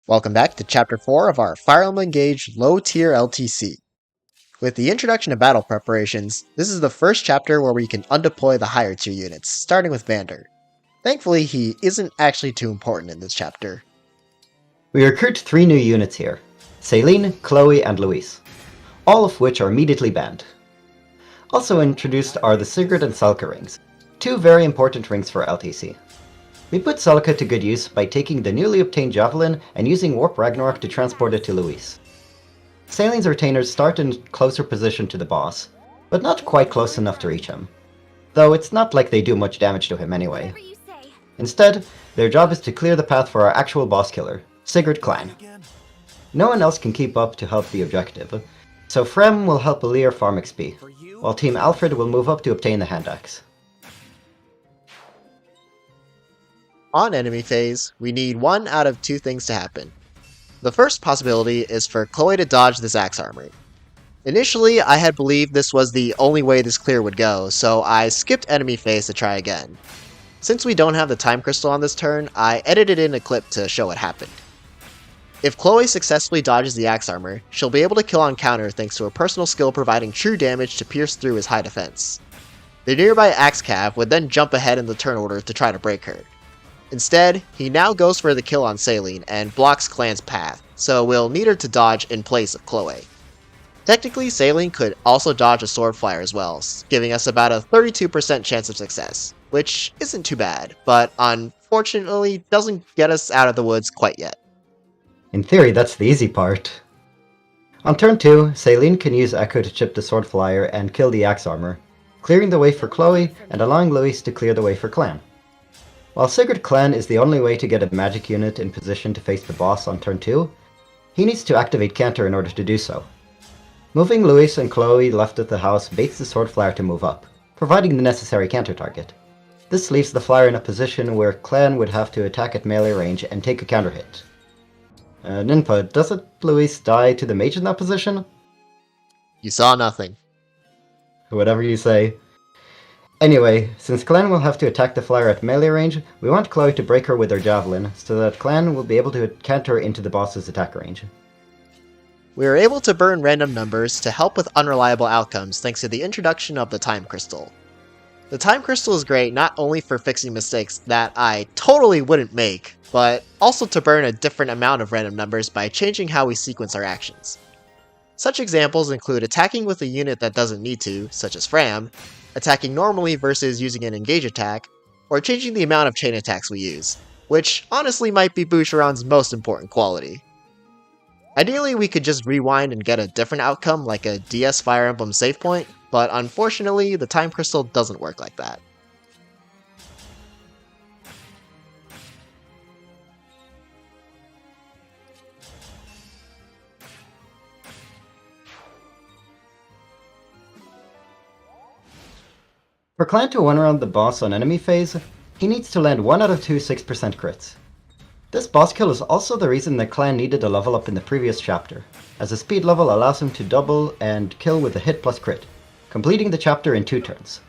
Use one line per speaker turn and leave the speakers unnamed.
Welcome back to Chapter 4 of our Fire Emblem Engage low-tier LTC. With the introduction of battle preparations, this is the first chapter where we can undeploy the higher tier units, starting with Vander. Thankfully, he isn't actually too important in this chapter.
We recruit 3 new units here, Celine, Chloe, and Louise, all of which are immediately banned. Also introduced are the Sigurd and Salka rings, 2 very important rings for LTC. We put Salka to good use by taking the newly obtained Javelin and using Warp Ragnarok to transport it to Louise. Celine's retainers start in closer position to the boss, but not quite close enough to reach him, though it's not like they do much damage to him anyway. Instead, their job is to clear the path for our actual boss killer, Sigurd Clan. No one else can keep up to help the objective, so Frem will help Alir farm XP, while Team Alfred will move up to obtain the hand axe.
On enemy phase, we need one out of 2 things to happen. The first possibility is for Chloe to dodge this axe armor. Initially, I had believed this was the only way this clear would go, so I skipped enemy phase to try again. Since we don't have the time crystal on this turn, I edited in a clip to show what happened. If Chloe successfully dodges the axe armor, she'll be able to kill on counter thanks to her personal skill providing true damage to pierce through his high defense. The nearby axe cav would then jump ahead in the turn order to try to break her. Instead, he now goes for the kill on Celine and blocks Clan's path, so we'll need her to dodge in place of Chloe. Technically, Celine could also dodge a sword flyer as well, giving us about a 32% chance of success, which isn't too bad, but unfortunately doesn't get us out of the woods quite yet.
In theory, that's the easy part. On turn 2, Celine can use Echo to chip the sword flyer and kill the axe armor, clearing the way for Chloe and allowing Louise to clear the way for Clan. While Sigurd Clan is the only way to get a magic unit in position to face the boss on turn 2, he needs to activate Cantor in order to do so. Moving Louise and Chloe left at the house baits the sword flyer to move up, providing the necessary counter target. This leaves the flyer in a position where Clan would have to attack at melee range and take a counter hit. Ninpa, doesn't Louise die to the mage in that position?
You saw nothing.
Whatever you say. Anyway, since Clan will have to attack the flyer at melee range, we want Chloe to break her with her javelin, so that Clan will be able to counter into the boss's attack range.
We are able to burn random numbers to help with unreliable outcomes thanks to the introduction of the time crystal. The time crystal is great not only for fixing mistakes that I totally wouldn't make, but also to burn a different amount of random numbers by changing how we sequence our actions. Such examples include attacking with a unit that doesn't need to, such as Fram, attacking normally versus using an engage attack, or changing the amount of chain attacks we use, which honestly might be Boucheron's most important quality. Ideally, we could just rewind and get a different outcome like a DS Fire Emblem save point, but unfortunately, the time crystal doesn't work like that.
For Clan to one-round the boss on enemy phase, he needs to land 1 out of 2 6% crits. This boss kill is also the reason that Clan needed a level up in the previous chapter, as a speed level allows him to double and kill with a hit plus crit, completing the chapter in 2 turns.